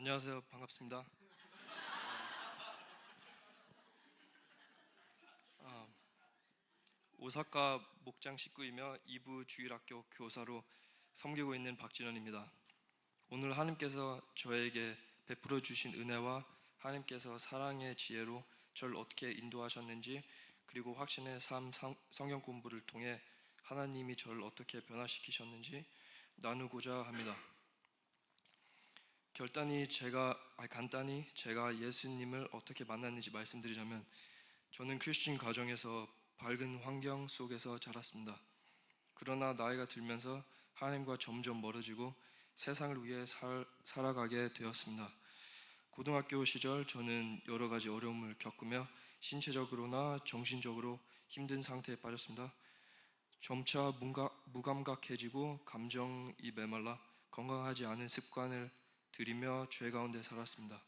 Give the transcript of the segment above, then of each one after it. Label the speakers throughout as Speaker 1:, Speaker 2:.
Speaker 1: 안녕하세요. 반갑습니다. 오사카 목장 식구이며 이부 주일학교 교사로 섬기고 있는 박진원입니다. 오늘 하나님께서 저에게 베풀어 주신 은혜와 하나님께서 사랑의 지혜로 저를 어떻게 인도하셨는지, 그리고 확신의 삶 성경 공부를 통해 하나님이 저를 어떻게 변화시키셨는지 나누고자 합니다. 간단히 제가 예수님을 어떻게 만났는지 말씀드리자면, 저는 크리스천 가정에서 밝은 환경 속에서 자랐습니다. 그러나 나이가 들면서 하나님과 점점 멀어지고 세상을 위해 살아가게 되었습니다. 고등학교 시절 저는 여러 가지 어려움을 겪으며 신체적으로나 정신적으로 힘든 상태에 빠졌습니다. 점차 무감각해지고 감정이 메말라 건강하지 않은 습관을 들이며 죄 가운데 살았습니다.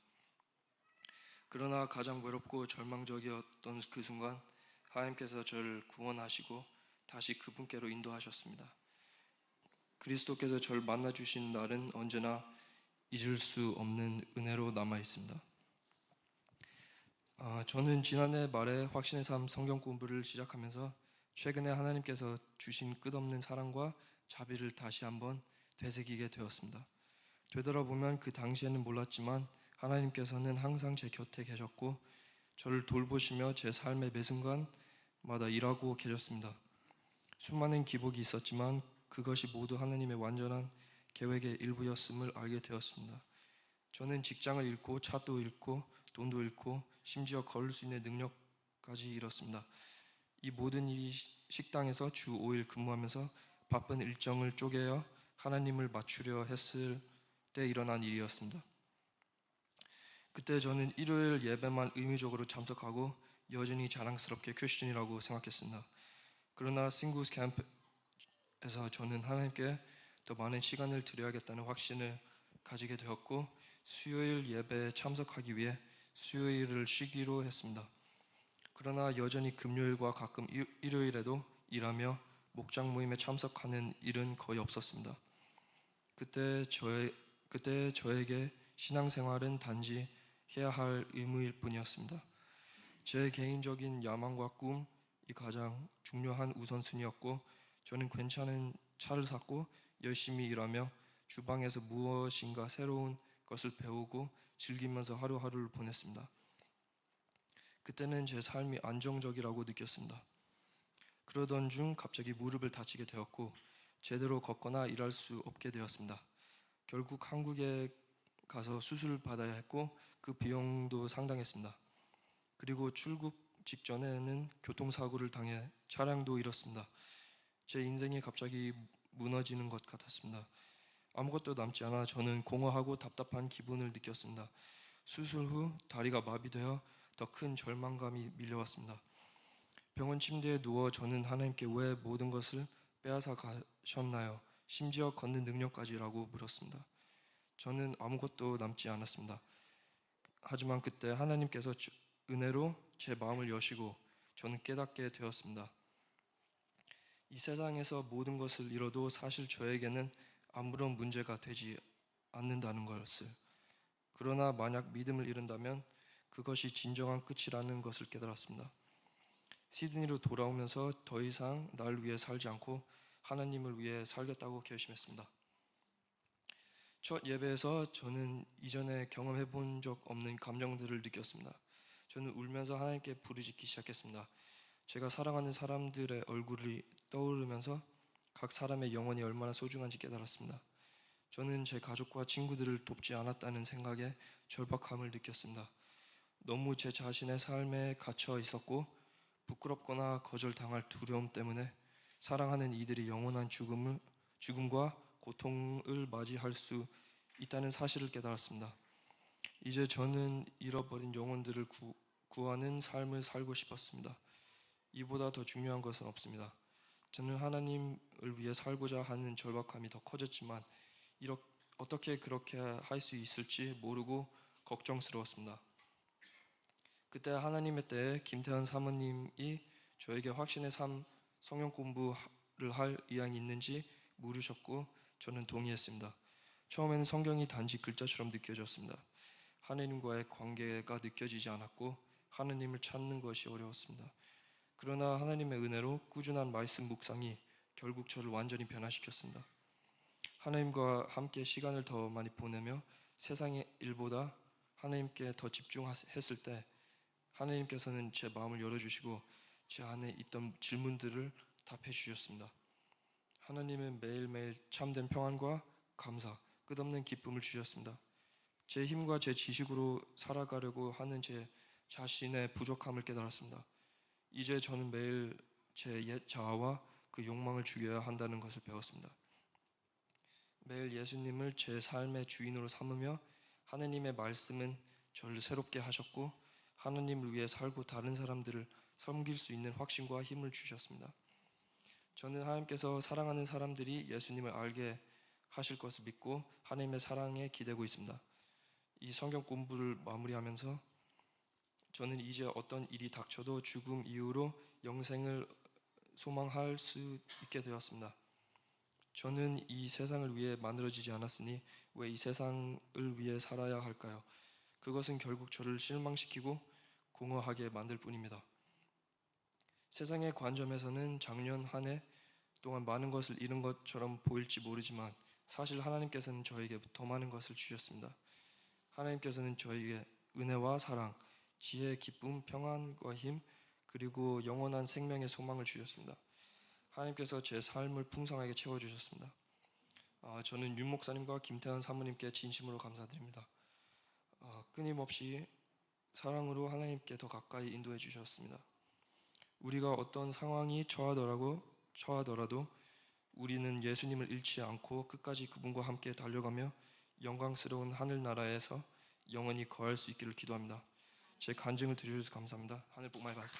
Speaker 1: 그러나 가장 외롭고 절망적이었던 그 순간 하나님께서 저를 구원하시고 다시 그분께로 인도하셨습니다. 그리스도께서 저를 만나주신 날은 언제나 잊을 수 없는 은혜로 남아있습니다. 저는 지난해 말에 확신의 삶 성경 공부를 시작하면서 최근에 하나님께서 주신 끝없는 사랑과 자비를 다시 한번 되새기게 되었습니다. 되돌아보면 그 당시에는 몰랐지만 하나님께서는 항상 제 곁에 계셨고 저를 돌보시며 제 삶의 매 순간마다 일하고 계셨습니다. 수많은 기복이 있었지만 그것이 모두 하나님의 완전한 계획의 일부였음을 알게 되었습니다. 저는 직장을 잃고 차도 잃고 돈도 잃고 심지어 걸을 수 있는 능력까지 잃었습니다. 이 모든 일이 식당에서 주 5일 근무하면서 바쁜 일정을 쪼개어 하나님을 맞추려 했을 때 일어난 일이었습니다. 그때 저는 일요일 예배만 의무적으로 참석하고 여전히 자랑스럽게 크리스천이라고 생각했습니다. 그러나 싱글스 캠프에서 저는 하나님께 더 많은 시간을 드려야겠다는 확신을 가지게 되었고 수요일 예배에 참석하기 위해 수요일을 쉬기로 했습니다. 그러나 여전히 금요일과 가끔 일요일에도 일하며 목장 모임에 참석하는 일은 거의 없었습니다. 그때 저에게 신앙생활은 단지 해야 할 의무일 뿐이었습니다. 제 개인적인 야망과 꿈이 가장 중요한 우선순위였고 저는 괜찮은 차를 샀고 열심히 일하며 주방에서 무엇인가 새로운 것을 배우고 즐기면서 하루하루를 보냈습니다. 그때는 제 삶이 안정적이라고 느꼈습니다. 그러던 중 갑자기 무릎을 다치게 되었고 제대로 걷거나 일할 수 없게 되었습니다. 결국 한국에 가서 수술을 받아야 했고 그 비용도 상당했습니다. 그리고 출국 직전에는 교통사고를 당해 차량도 잃었습니다. 제 인생이 갑자기 무너지는 것 같았습니다. 아무것도 남지 않아 저는 공허하고 답답한 기분을 느꼈습니다. 수술 후 다리가 마비되어 더 큰 절망감이 밀려왔습니다. 병원 침대에 누워 저는 하나님께 왜 모든 것을 빼앗아 가셨나요? 심지어 걷는 능력까지라고 물었습니다. 저는 아무것도 남지 않았습니다. 하지만 그때 하나님께서 은혜로 제 마음을 여시고 저는 깨닫게 되었습니다. 이 세상에서 모든 것을 잃어도 사실 저에게는 아무런 문제가 되지 않는다는 것을, 그러나 만약 믿음을 잃는다면 그것이 진정한 끝이라는 것을 깨달았습니다. 시드니로 돌아오면서 더 이상 날 위해 살지 않고 하나님을 위해 살겠다고 결심했습니다. 첫 예배에서 저는 이전에 경험해 본 적 없는 감정들을 느꼈습니다. 저는 울면서 하나님께 부르짖기 시작했습니다. 제가 사랑하는 사람들의 얼굴이 떠오르면서 각 사람의 영혼이 얼마나 소중한지 깨달았습니다. 저는 제 가족과 친구들을 돕지 않았다는 생각에 절박함을 느꼈습니다. 너무 제 자신의 삶에 갇혀 있었고 부끄럽거나 거절당할 두려움 때문에 사랑하는 이들이 영원한 죽음과 고통을 맞이할 수 있다는 사실을 깨달았습니다. 이제 저는 잃어버린 영혼들을 구하는 삶을 살고 싶었습니다. 이보다 더 중요한 것은 없습니다. 저는 하나님을 위해 살고자 하는 절박함이 더 커졌지만 어떻게 그렇게 할 수 있을지 모르고 걱정스러웠습니다. 그때 하나님의 때에 김태현 사모님이 저에게 확신의 삶 성경 공부를 할 의향이 있는지 물으셨고 저는 동의했습니다. 처음에는 성경이 단지 글자처럼 느껴졌습니다. 하나님과의 관계가 느껴지지 않았고 하나님을 찾는 것이 어려웠습니다. 그러나 하나님의 은혜로 꾸준한 말씀 묵상이 결국 저를 완전히 변화시켰습니다. 하나님과 함께 시간을 더 많이 보내며 세상의 일보다 하나님께 더 집중했을 때 하나님께서는 제 마음을 열어주시고 제 안에 있던 질문들을 답해 주셨습니다. 하나님은 매일매일 참된 평안과 감사, 끝없는 기쁨을 주셨습니다. 제 힘과 제 지식으로 살아가려고 하는 제 자신의 부족함을 깨달았습니다. 이제 저는 매일 제 옛 자아와 그 욕망을 죽여야 한다는 것을 배웠습니다. 매일 예수님을 제 삶의 주인으로 삼으며 하나님의 말씀은 저를 새롭게 하셨고 하나님을 위해 살고 다른 사람들을 섬길 수 있는 확신과 힘을 주셨습니다. 저는 하나님께서 사랑하는 사람들이 예수님을 알게 하실 것을 믿고 하나님의 사랑에 기대고 있습니다. 이 성경 공부를 마무리하면서 저는 이제 어떤 일이 닥쳐도 죽음 이후로 영생을 소망할 수 있게 되었습니다. 저는 이 세상을 위해 만들어지지 않았으니 왜 이 세상을 위해 살아야 할까요? 그것은 결국 저를 실망시키고 공허하게 만들 뿐입니다. 세상의 관점에서는 작년 한 해 동안 많은 것을 잃은 것처럼 보일지 모르지만 사실 하나님께서는 저에게 더 많은 것을 주셨습니다. 하나님께서는 저에게 은혜와 사랑, 지혜, 기쁨, 평안과 힘, 그리고 영원한 생명의 소망을 주셨습니다. 하나님께서 제 삶을 풍성하게 채워주셨습니다. 저는 윤 목사님과 김태현 사모님께 진심으로 감사드립니다. 끊임없이 사랑으로 하나님께 더 가까이 인도해 주셨습니다. 우리가 어떤 상황이 처하더라도 우리는 예수님을 잃지 않고 끝까지 그분과 함께 달려가며 영광스러운 하늘나라에서 영원히 거할 수 있기를 기도합니다. 제 간증을 들으셔서 감사합니다. 하늘 복 많이 받으세요.